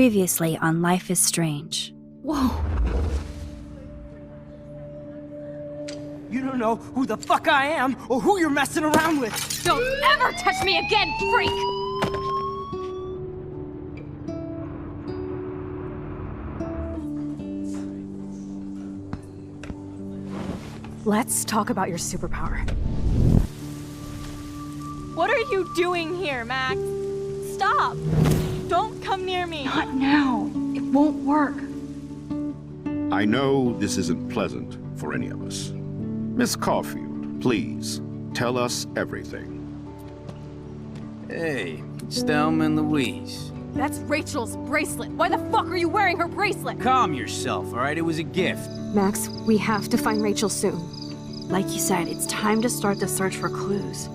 Previously on Life is Strange. Whoa. You don't know who the fuck I am or who you're messing around with. Don't ever touch me again, freak! Let's talk about your superpower. What are you doing here, Max? Stop! Don't come near me! Not now. It won't work. I know this isn't pleasant for any of us. Miss Caulfield, please, tell us everything. Hey, it's Thelma and Louise. That's Rachel's bracelet. Why the fuck are you wearing her bracelet? Calm yourself, all right? It was a gift. Max, we have to find Rachel soon. Like you said, it's time to start the search for clues.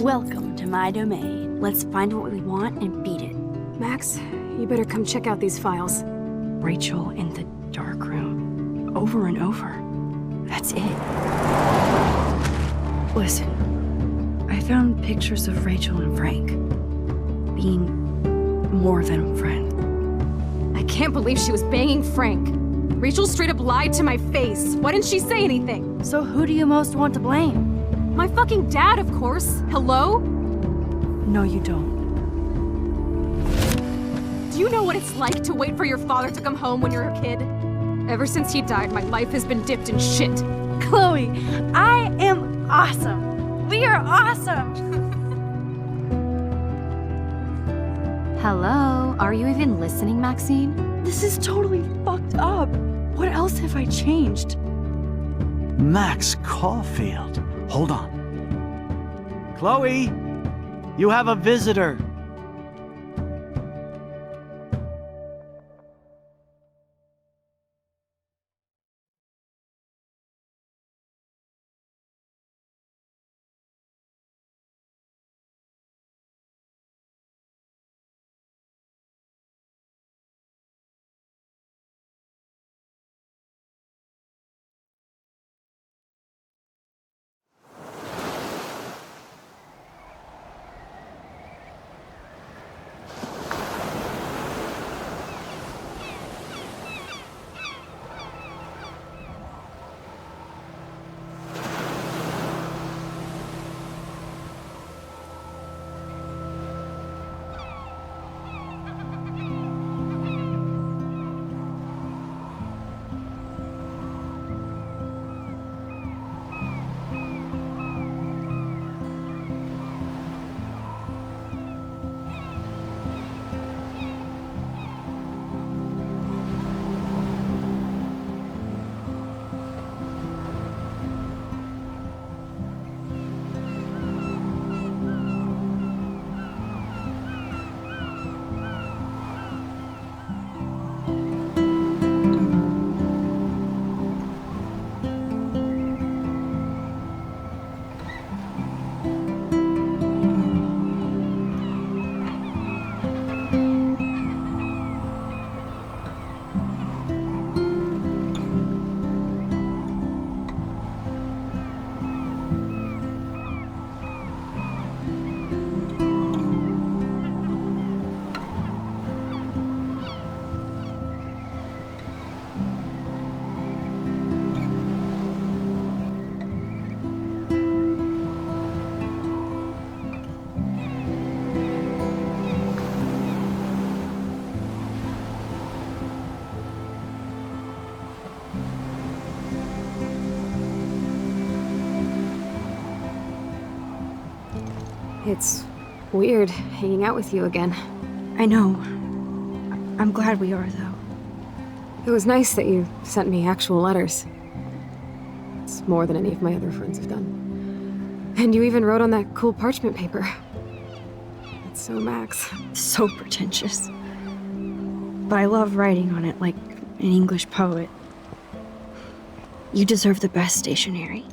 Welcome to my domain. Let's find what we want and beat it. Max, you better come check out these files. Rachel in the dark room. Over and over. That's it. Listen, I found pictures of Rachel and Frank being more than a friend. I can't believe she was banging Frank. Rachel straight up lied to my face. Why didn't she say anything? So who do you most want to blame? My fucking dad, of course. Hello? No, you don't. Do you know what it's like to wait for your father to come home when you're a kid? Ever since he died, my life has been dipped in shit. Chloe, I am awesome. We are awesome. Hello? Are you even listening, Maxine? This is totally fucked up. What else have I changed? Max Caulfield. Hold on. Chloe, you have a visitor. It's weird hanging out with you again. I know. I'm glad we are, though. It was nice that you sent me actual letters. It's more than any of my other friends have done. And you even wrote on that cool parchment paper. That's so Max. So pretentious. But I love writing on it like an English poet. You deserve the best stationery.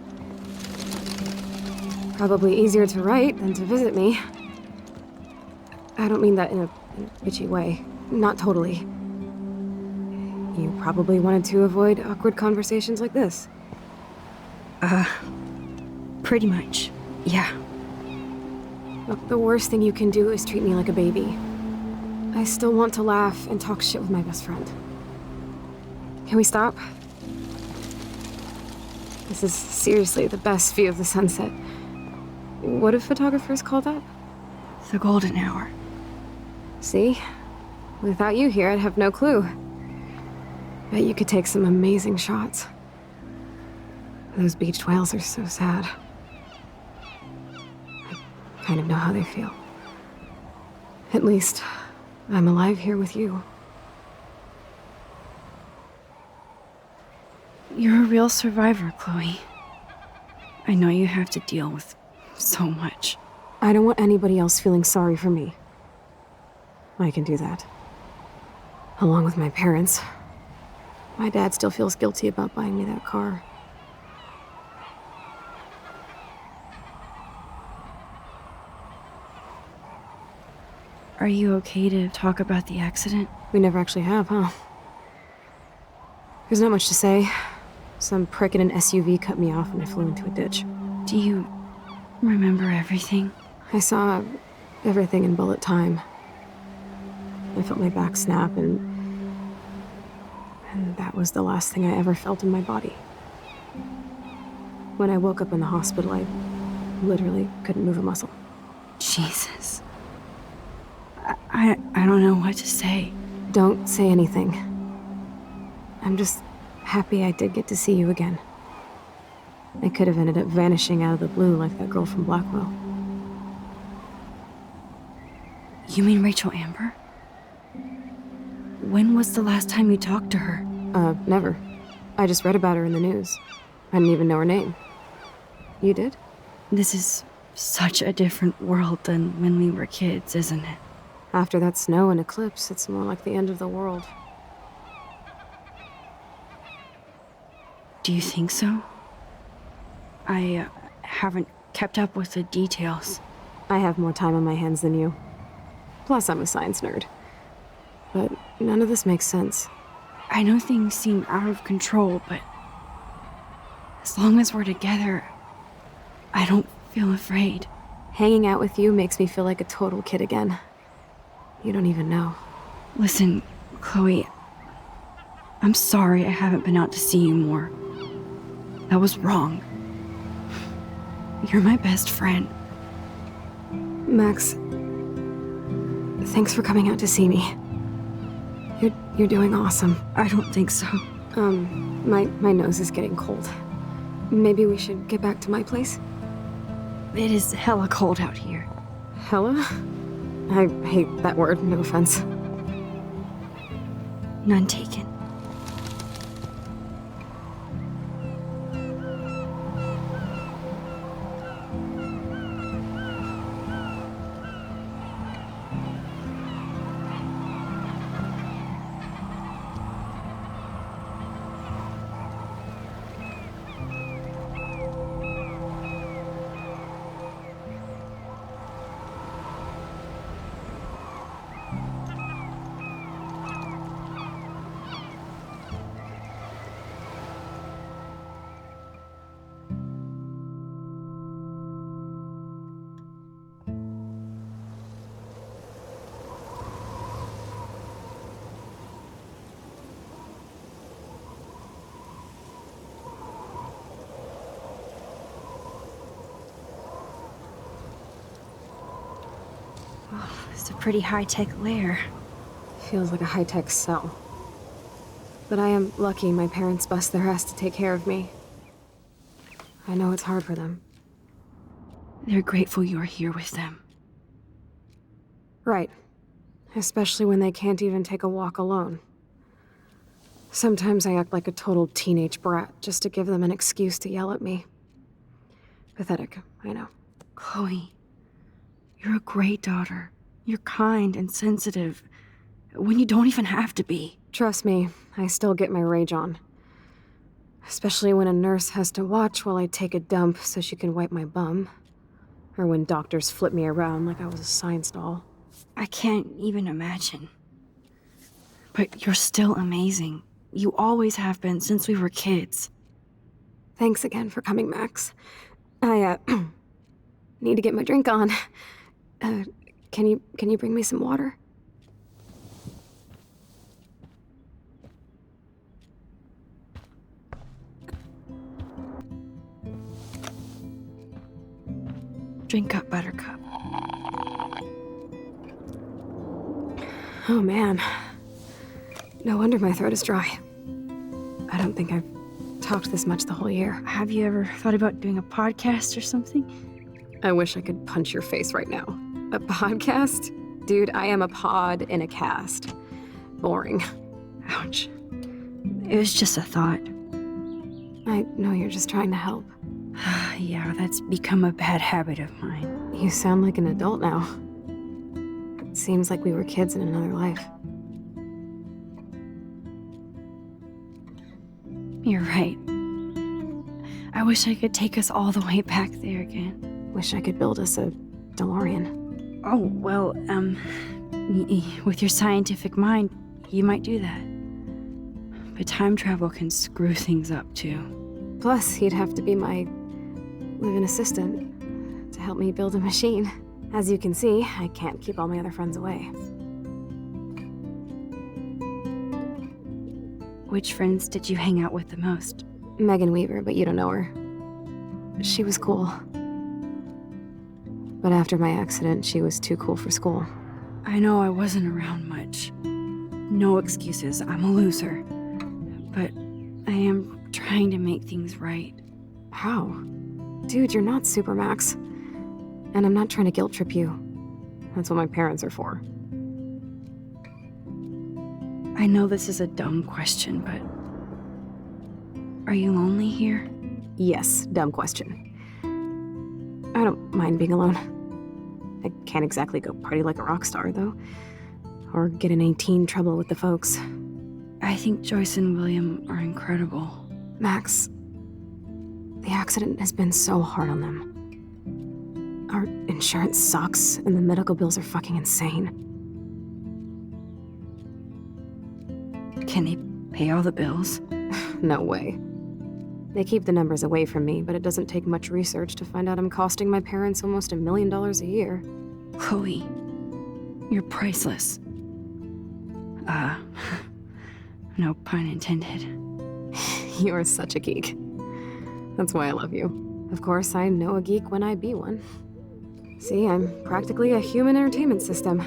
Probably easier to write than to visit me. I don't mean that in a bitchy way. Not totally. You probably wanted to avoid awkward conversations like this. Pretty much, yeah. Look, the worst thing you can do is treat me like a baby. I still want to laugh and talk shit with my best friend. Can we stop? This is seriously the best view of the sunset. What do photographers call that? The golden hour. See? Without you here, I'd have no clue. Bet you could take some amazing shots. Those beached whales are so sad. I kind of know how they feel. At least, I'm alive here with you. You're a real survivor, Chloe. I know you have to deal with so much. I don't want anybody else feeling sorry for me. I can do that. Along with my parents. My dad still feels guilty about buying me that car. Are you okay to talk about the accident? We never actually have, huh? There's not much to say. Some prick in an SUV cut me off and I flew into a ditch. Do you remember everything? I saw everything in bullet time. I felt my back snap and that was the last thing I ever felt in my body. When I woke up in the hospital, I literally couldn't move a muscle. Jesus. I don't know what to say. Don't say anything. I'm just happy I did get to see you again. I could have ended up vanishing out of the blue like that girl from Blackwell. You mean Rachel Amber? When was the last time you talked to her? Never. I just read about her in the news. I didn't even know her name. You did? This is such a different world than when we were kids, isn't it? After that snow and eclipse, it's more like the end of the world. Do you think so? I haven't kept up with the details. I have more time on my hands than you. Plus, I'm a science nerd. But none of this makes sense. I know things seem out of control, but as long as we're together, I don't feel afraid. Hanging out with you makes me feel like a total kid again. You don't even know. Listen, Chloe, I'm sorry I haven't been out to see you more. That was wrong. You're my best friend. Max, thanks for coming out to see me. You're doing awesome. I don't think so. My nose is getting cold. Maybe we should get back to my place? It is hella cold out here. Hella? I hate that word, no offense. None taken. It's a pretty high-tech lair. Feels like a high-tech cell. But I am lucky my parents bust their ass to take care of me. I know it's hard for them. They're grateful you're here with them. Right. Especially when they can't even take a walk alone. Sometimes I act like a total teenage brat just to give them an excuse to yell at me. Pathetic, I know. Chloe, you're a great daughter. You're kind and sensitive when you don't even have to be. Trust me, I still get my rage on. Especially when a nurse has to watch while I take a dump so she can wipe my bum. Or when doctors flip me around like I was a science doll. I can't even imagine. But you're still amazing. You always have been since we were kids. Thanks again for coming, Max. I, need to get my drink on. Can you bring me some water? Drink up, Buttercup. Oh man. No wonder my throat is dry. I don't think I've talked this much the whole year. Have you ever thought about doing a podcast or something? I wish I could punch your face right now. A podcast? Dude, I am a pod in a cast. Boring. Ouch. It was just a thought. I know you're just trying to help. Yeah, that's become a bad habit of mine. You sound like an adult now. It seems like we were kids in another life. You're right. I wish I could take us all the way back there again. Wish I could build us a DeLorean. Oh, well, with your scientific mind, you might do that. But time travel can screw things up, too. Plus, he'd have to be my live-in assistant to help me build a machine. As you can see, I can't keep all my other friends away. Which friends did you hang out with the most? Megan Weaver, but you don't know her. She was cool. But after my accident, she was too cool for school. I know I wasn't around much. No excuses, I'm a loser. But I am trying to make things right. How? Dude, you're not Supermax. And I'm not trying to guilt trip you. That's what my parents are for. I know this is a dumb question, but... Are you lonely here? Yes, dumb question. I don't mind being alone. I can't exactly go party like a rock star, though. Or get in any teen trouble with the folks. I think Joyce and William are incredible. Max, the accident has been so hard on them. Our insurance sucks, and the medical bills are fucking insane. Can they pay all the bills? No way. They keep the numbers away from me, but it doesn't take much research to find out I'm costing my parents almost $1 million a year. Chloe, you're priceless. No pun intended. You are such a geek. That's why I love you. Of course, I know a geek when I be one. See, I'm practically a human entertainment system.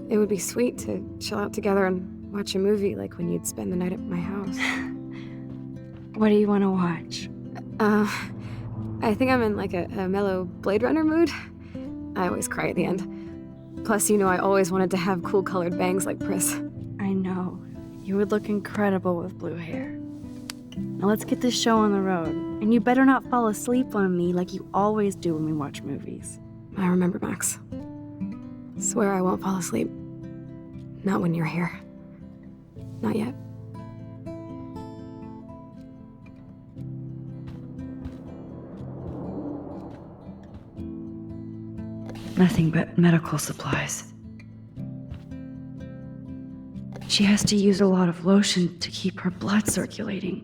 It would be sweet to chill out together and watch a movie like when you'd spend the night at my house. What do you want to watch? I think I'm in like a mellow Blade Runner mood. I always cry at the end. Plus, you know I always wanted to have cool colored bangs like Pris. I know. You would look incredible with blue hair. Now let's get this show on the road. And you better not fall asleep on me like you always do when we watch movies. I remember, Max. Swear I won't fall asleep. Not when you're here. Not yet. Nothing but medical supplies. She has to use a lot of lotion to keep her blood circulating.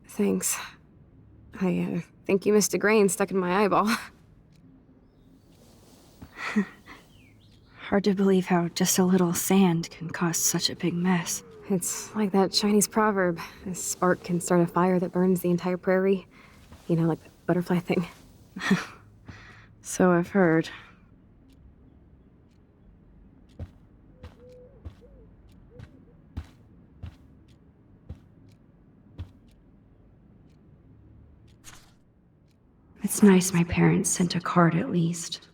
Thanks. I think you missed a grain stuck in my eyeball. Hard to believe how just a little sand can cause such a big mess. It's like that Chinese proverb. A spark can start a fire that burns the entire prairie. You know, like the butterfly thing. So I've heard. It's nice my parents sent a card at least.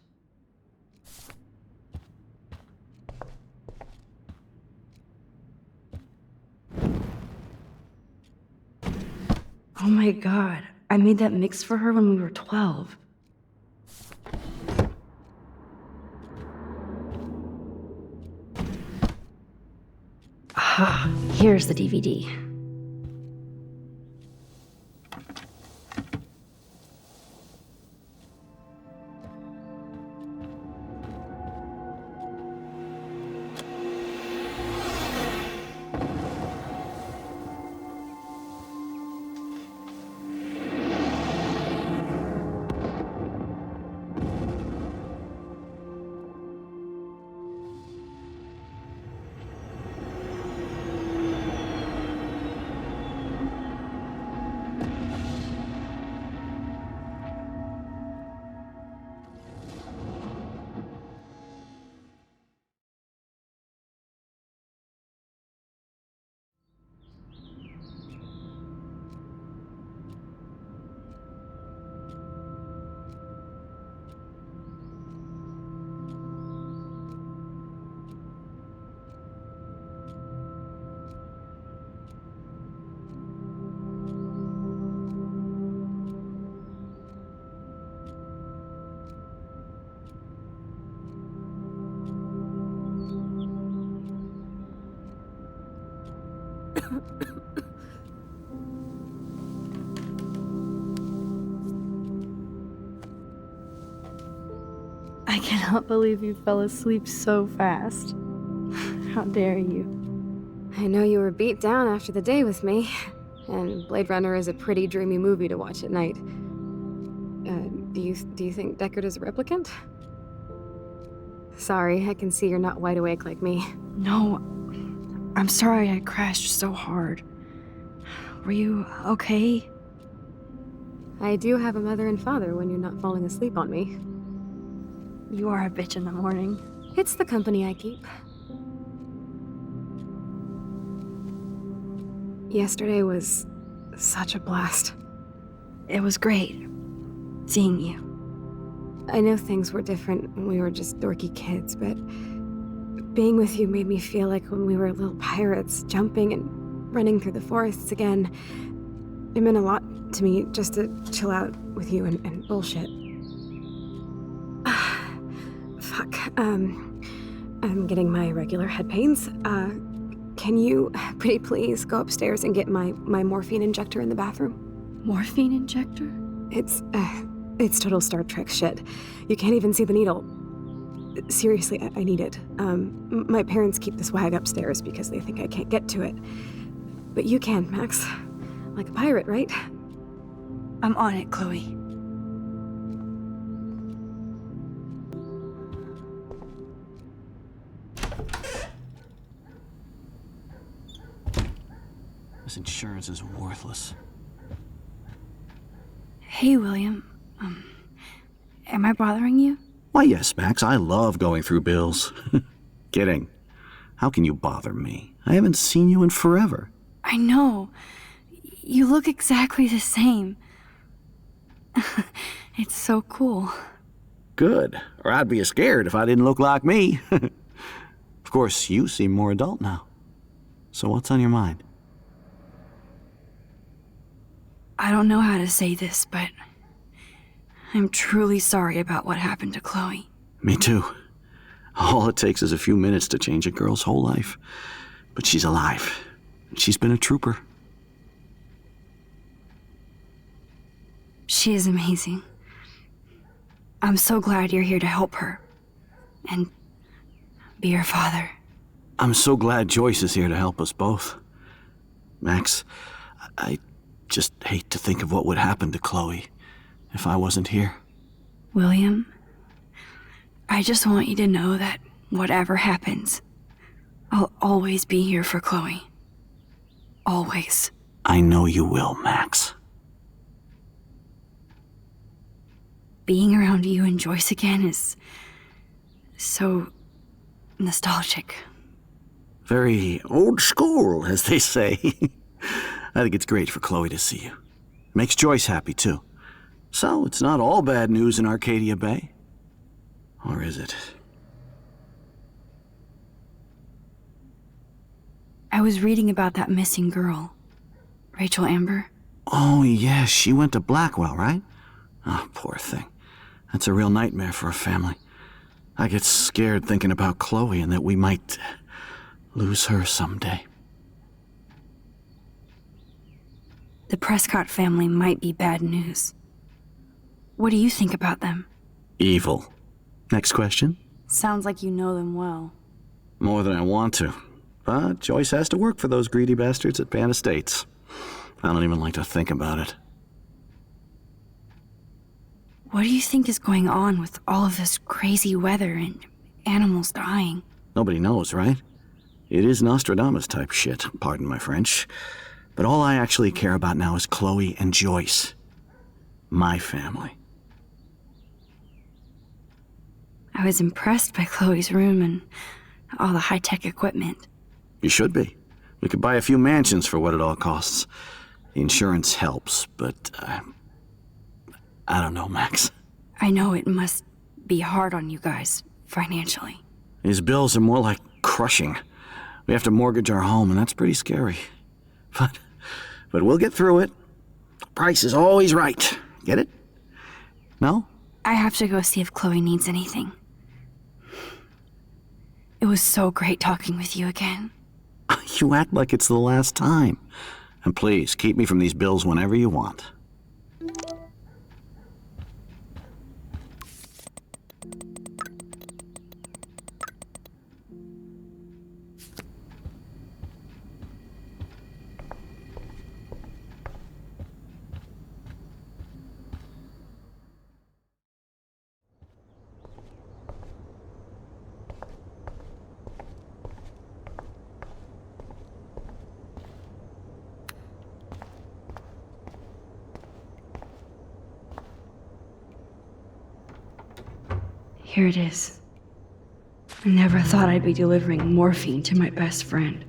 Oh my god, I made that mix for her when we were 12. Ah, here's the DVD. I cannot believe you fell asleep so fast. How dare you? I know you were beat down after the day with me, and Blade Runner is a pretty dreamy movie to watch at night. Do you think Deckard is a replicant? Sorry, I can see you're not wide awake like me. No, I'm sorry I crashed so hard. Were you okay? I do have a mother and father when you're not falling asleep on me. You are a bitch in the morning. It's the company I keep. Yesterday was such a blast. It was great seeing you. I know things were different when we were just dorky kids, but being with you made me feel like when we were little pirates, jumping and running through the forests again. It meant a lot to me just to chill out with you and bullshit. Fuck. I'm getting my regular head pains. Can you, pretty please, go upstairs and get my morphine injector in the bathroom? Morphine injector? It's total Star Trek shit. You can't even see the needle. Seriously, I need it. My parents keep the swag upstairs because they think I can't get to it. But you can, Max. Like a pirate, right? I'm on it, Chloe. This insurance is worthless. Hey, William. Am I bothering you? Why, yes, Max. I love going through bills. Kidding. How can you bother me? I haven't seen you in forever. I know. You look exactly the same. It's so cool. Good. Or I'd be scared if I didn't look like me. Of course, you seem more adult now. So what's on your mind? I don't know how to say this, but I'm truly sorry about what happened to Chloe. Me too. All it takes is a few minutes to change a girl's whole life. But she's alive. She's been a trooper. She is amazing. I'm so glad you're here to help her. And be her father. I'm so glad Joyce is here to help us both. Max, I just hate to think of what would happen to Chloe if I wasn't here. William, I just want you to know that whatever happens, I'll always be here for Chloe. Always. I know you will, Max. Being around you and Joyce again is so nostalgic. Very old school, as they say. I think it's great for Chloe to see you. Makes Joyce happy, too. So, it's not all bad news in Arcadia Bay. Or is it? I was reading about that missing girl, Rachel Amber. Oh, yeah, she went to Blackwell, right? Oh, poor thing. That's a real nightmare for a family. I get scared thinking about Chloe and that we might lose her someday. The Prescott family might be bad news. What do you think about them? Evil. Next question? Sounds like you know them well. More than I want to. But Joyce has to work for those greedy bastards at Pan Estates. I don't even like to think about it. What do you think is going on with all of this crazy weather and animals dying? Nobody knows, right? It is Nostradamus type shit, pardon my French. But all I actually care about now is Chloe and Joyce. My family. I was impressed by Chloe's room and all the high-tech equipment. You should be. We could buy a few mansions for what it all costs. The insurance helps, but I don't know, Max. I know it must be hard on you guys, financially. These bills are more like crushing. We have to mortgage our home, and that's pretty scary. But we'll get through it. Price is always right. Get it? No? I have to go see if Chloe needs anything. It was so great talking with you again. you act like it's the last time. And please, keep me from these bills whenever you want. Here it is. I never thought I'd be delivering morphine to my best friend.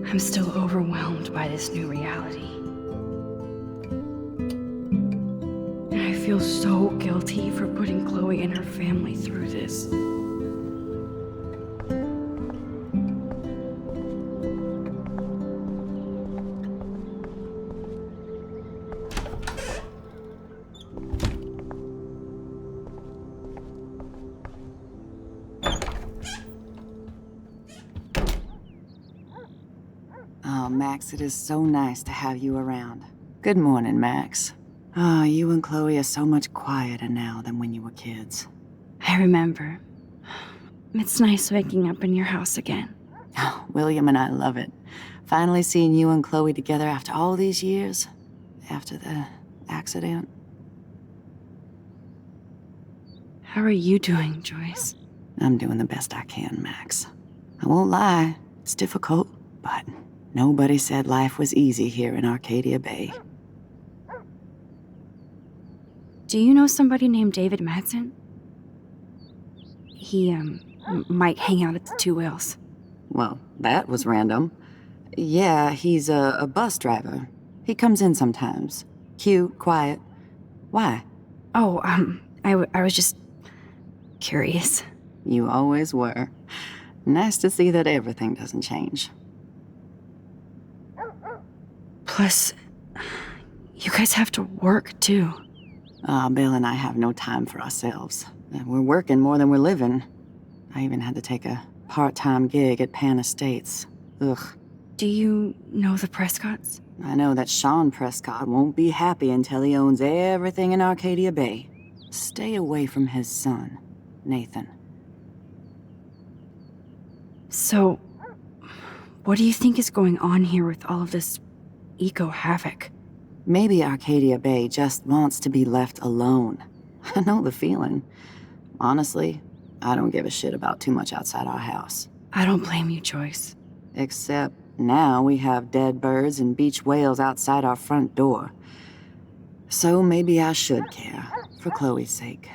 I'm still overwhelmed by this new reality. And I feel so guilty for putting Chloe and her family through this. Oh, Max, it is so nice to have you around. Good morning, Max. Oh, you and Chloe are so much quieter now than when you were kids. I remember. It's nice waking up in your house again. Oh, William and I love it. Finally seeing you and Chloe together after all these years. After the accident. How are you doing, Joyce? I'm doing the best I can, Max. I won't lie, it's difficult, but nobody said life was easy here in Arcadia Bay. Do you know somebody named David Madsen? He, might hang out at the Two Whales. Well, that was random. Yeah, he's a bus driver. He comes in sometimes. Cute, quiet. Why? Oh, I was just curious. You always were. Nice to see that everything doesn't change. Plus, you guys have to work, too. Bill and I have no time for ourselves. We're working more than we're living. I even had to take a part-time gig at Pan Estates. Ugh. Do you know the Prescotts? I know that Sean Prescott won't be happy until he owns everything in Arcadia Bay. Stay away from his son, Nathan. So, what do you think is going on here with all of this eco-havoc? Maybe Arcadia Bay just wants to be left alone. I know the feeling. Honestly, I don't give a shit about too much outside our house. I don't blame you, Joyce. Except now we have dead birds and beach whales outside our front door. So maybe I should care, for Chloe's sake.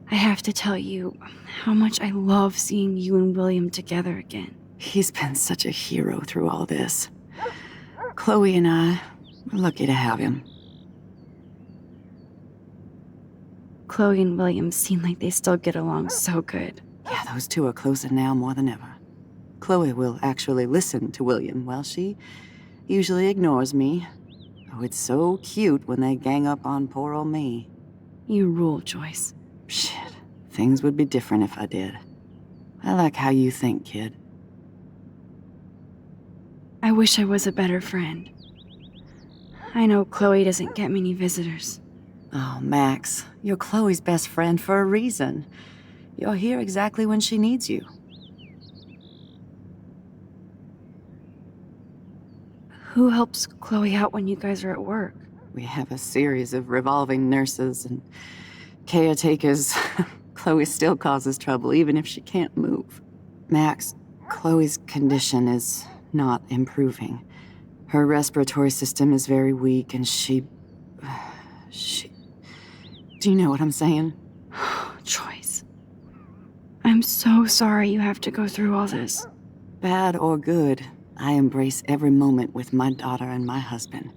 I have to tell you how much I love seeing you and William together again. He's been such a hero through all this. Chloe and I, we're lucky to have him. Chloe and William seem like they still get along so good. Yeah, those two are closer now more than ever. Chloe will actually listen to William, while she usually ignores me. Oh, it's so cute when they gang up on poor old me. You rule, Joyce. Shit, things would be different if I did. I like how you think, kid. I wish I was a better friend. I know Chloe doesn't get many visitors. Oh, Max, you're Chloe's best friend for a reason. You're here exactly when she needs you. Who helps Chloe out when you guys are at work? We have a series of revolving nurses and caretakers. Chloe still causes trouble, even if she can't move. Max, Chloe's condition is not improving. Her respiratory system is very weak, and she... Do you know what I'm saying? Joyce. I'm so sorry you have to go through all this. Bad or good, I embrace every moment with my daughter and my husband.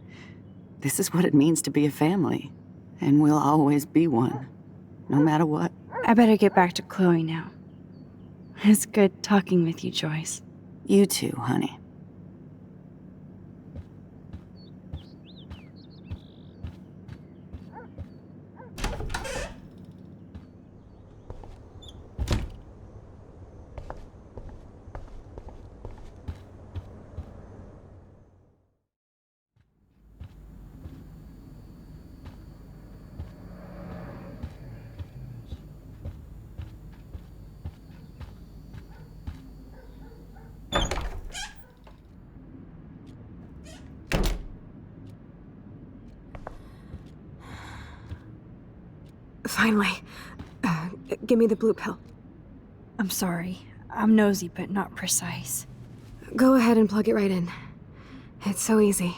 This is what it means to be a family, and we'll always be one, no matter what. I better get back to Chloe now. It's good talking with you, Joyce. You too, honey. Finally. Give me the blue pill. I'm sorry. I'm nosy, but not precise. Go ahead and plug it right in. It's so easy.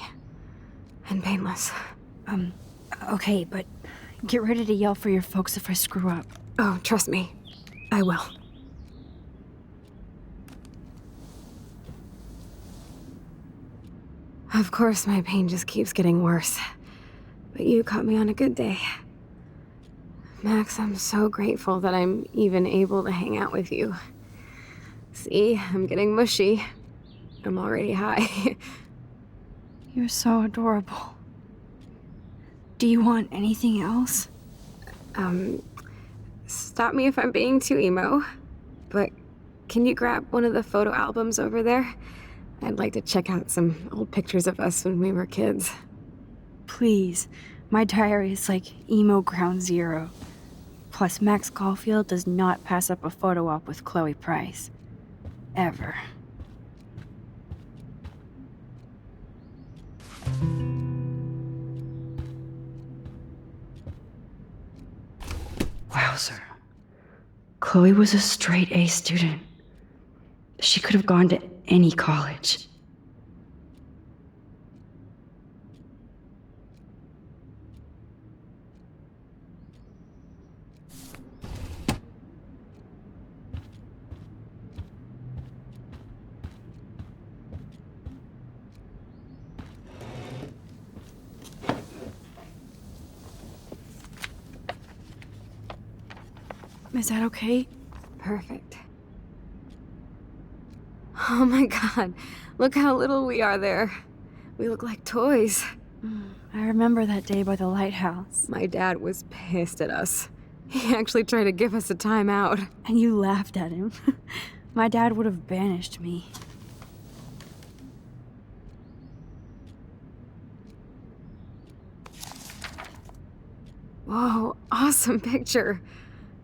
And painless. Okay, but get ready to yell for your folks if I screw up. Oh, trust me. I will. Of course, my pain just keeps getting worse. But you caught me on a good day. Max, I'm so grateful that I'm even able to hang out with you. See, I'm getting mushy. I'm already high. You're so adorable. Do you want anything else? Stop me if I'm being too emo, but can you grab one of the photo albums over there? I'd like to check out some old pictures of us when we were kids. Please. My diary is like emo ground zero. Plus, Max Caulfield does not pass up a photo op with Chloe Price. Ever. Wowzer. Chloe was a straight A student. She could have gone to any college. Is that okay? Perfect. Oh my god, look how little we are there. We look like toys. I remember that day by the lighthouse. My dad was pissed at us. He actually tried to give us a timeout. And you laughed at him. My dad would have banished me. Whoa, awesome picture.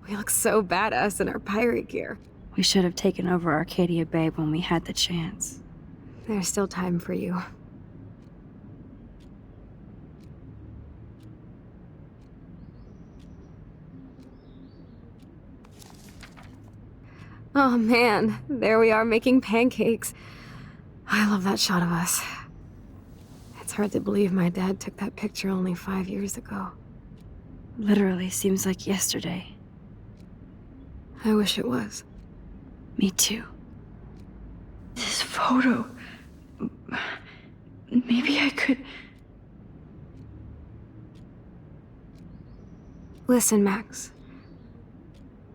We look so badass in our pirate gear. We should have taken over Arcadia Bay when we had the chance. There's still time for you. Oh man, there we are making pancakes. I love that shot of us. It's hard to believe my dad took that picture only 5 years ago. Literally seems like yesterday. I wish it was. Me too. This photo... Maybe I could... Listen, Max.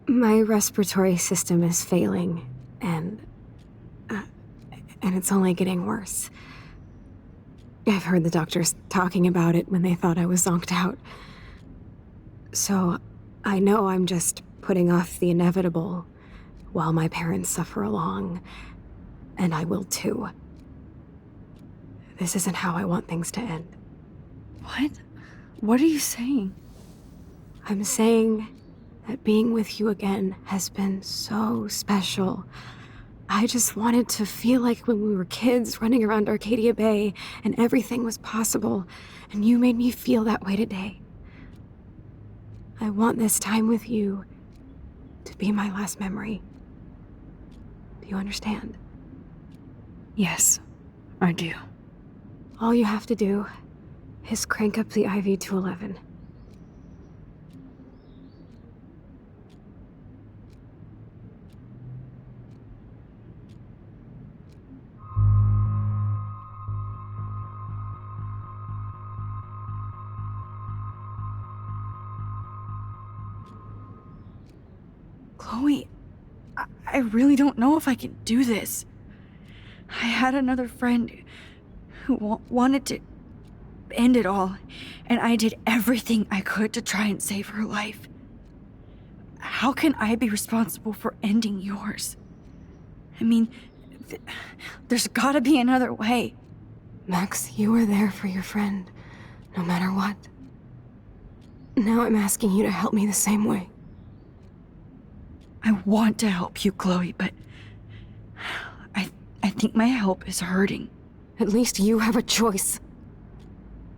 My respiratory system is failing, and it's only getting worse. I've heard the doctors talking about it when they thought I was zonked out. So, I know I'm just putting off the inevitable while my parents suffer along, and I will too. This isn't how I want things to end. What? What are you saying? I'm saying that being with you again has been so special. I just wanted to feel like when we were kids running around Arcadia Bay and everything was possible, and you made me feel that way today. I want this time with you to be my last memory. Do you understand? Yes, I do. All you have to do is crank up the IV to 11. Chloe, I really don't know if I can do this. I had another friend who wanted to end it all, and I did everything I could to try and save her life. How can I be responsible for ending yours? I mean, there's gotta be another way. Max, you were there for your friend, no matter what. Now I'm asking you to help me the same way. I want to help you, Chloe, but I think my help is hurting. At least you have a choice.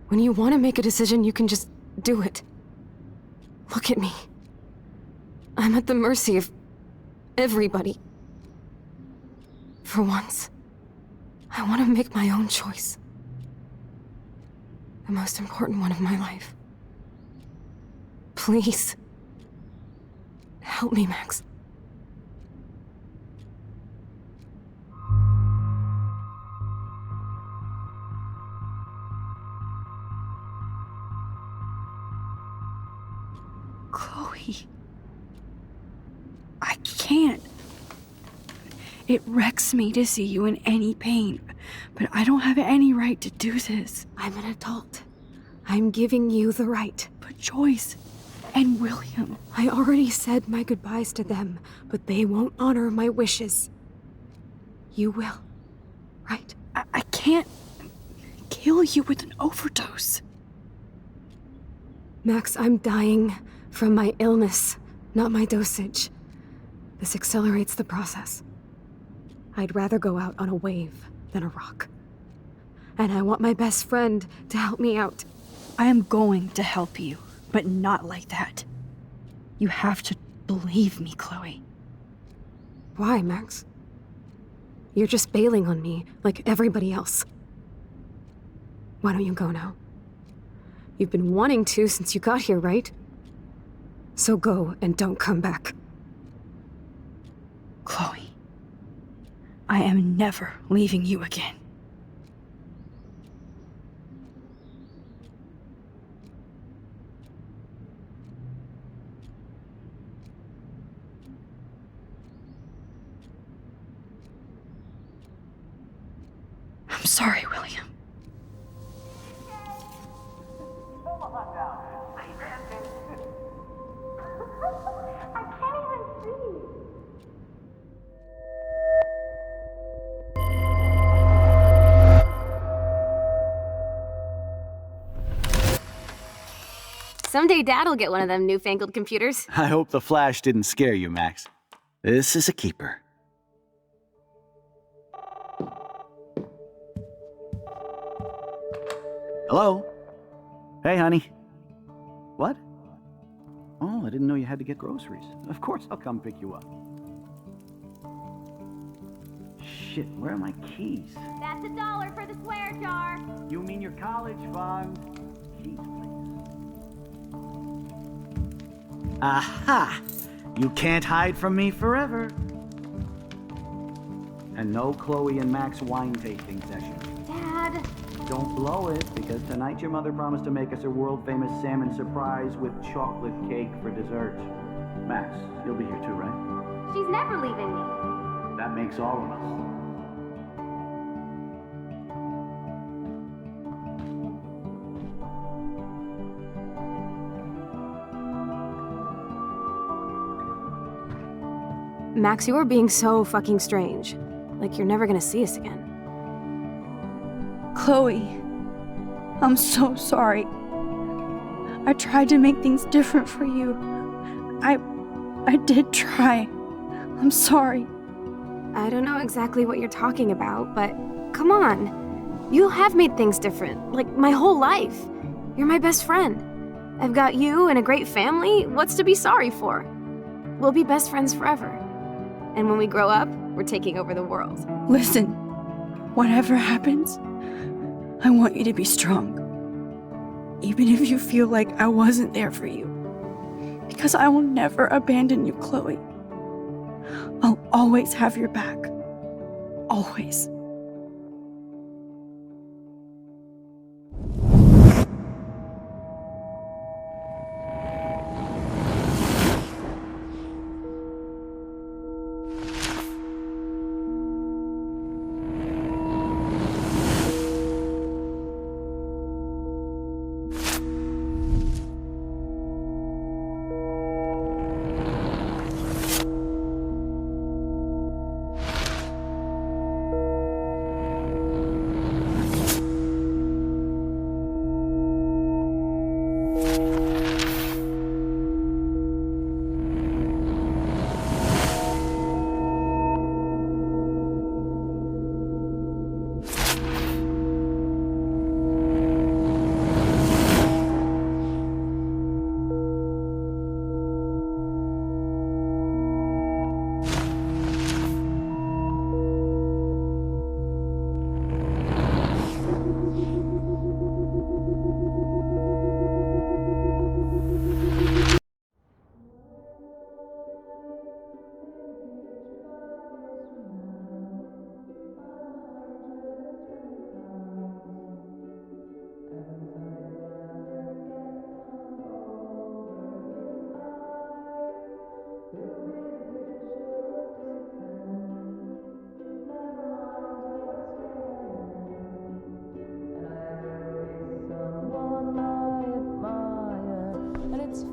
When you want to make a decision, you can just do it. Look at me. I'm at the mercy of everybody. For once, I want to make my own choice. The most important one of my life. Please. Help me, Max. Chloe. I can't. It wrecks me to see you in any pain, but I don't have any right to do this. I'm an adult. I'm giving you the right. But Joyce and William... I already said my goodbyes to them, but they won't honor my wishes. You will, right? I can't kill you with an overdose. Max, I'm dying from my illness, not my dosage. This accelerates the process. I'd rather go out on a wave than a rock. And I want my best friend to help me out. I am going to help you, but not like that. You have to believe me, Chloe. Why, Max? You're just bailing on me like everybody else. Why don't you go now? You've been wanting to since you got here, right? So go and don't come back. Chloe, I am never leaving you again. I'm sorry, William. Someday Dad'll get one of them newfangled computers. I hope the flash didn't scare you, Max. This is a keeper. Hello? Hey, honey. What? Oh, I didn't know you had to get groceries. Of course I'll come pick you up. Shit, where are my keys? That's $1 for the swear jar. You mean your college fund? Keys, please. Aha! You can't hide from me forever. And no Chloe and Max wine tasting session. Dad. Don't blow it, because tonight your mother promised to make us a world-famous salmon surprise with chocolate cake for dessert. Max, you'll be here too, right? She's never leaving me. That makes all of us. Max, you're being so fucking strange. Like you're never gonna see us again. Chloe, I'm so sorry. I tried to make things different for you. I did try. I'm sorry. I don't know exactly what you're talking about, but come on. You have made things different, like my whole life. You're my best friend. I've got you and a great family. What's to be sorry for? We'll be best friends forever. And when we grow up, we're taking over the world. Listen, whatever happens, I want you to be strong. Even if you feel like I wasn't there for you. Because I will never abandon you, Chloe. I'll always have your back. Always.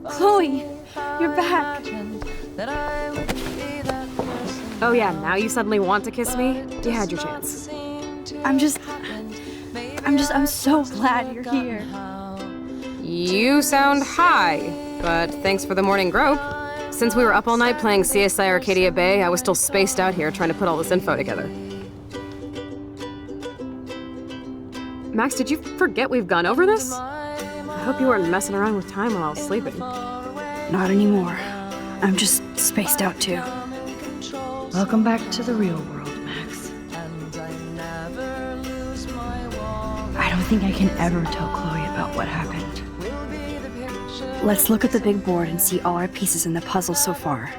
Chloe, you're back. Oh yeah, now you suddenly want to kiss me? You had your chance. I'm so glad you're here. You sound high, but thanks for the morning grope. Since we were up all night playing CSI Arcadia Bay, I was still spaced out here trying to put all this info together. Max, did you forget we've gone over this? I hope you weren't messing around with time while I was sleeping. Not anymore. I'm just spaced out too. Welcome back to the real world, Max. I don't think I can ever tell Chloe about what happened. Let's look at the big board and see all our pieces in the puzzle so far.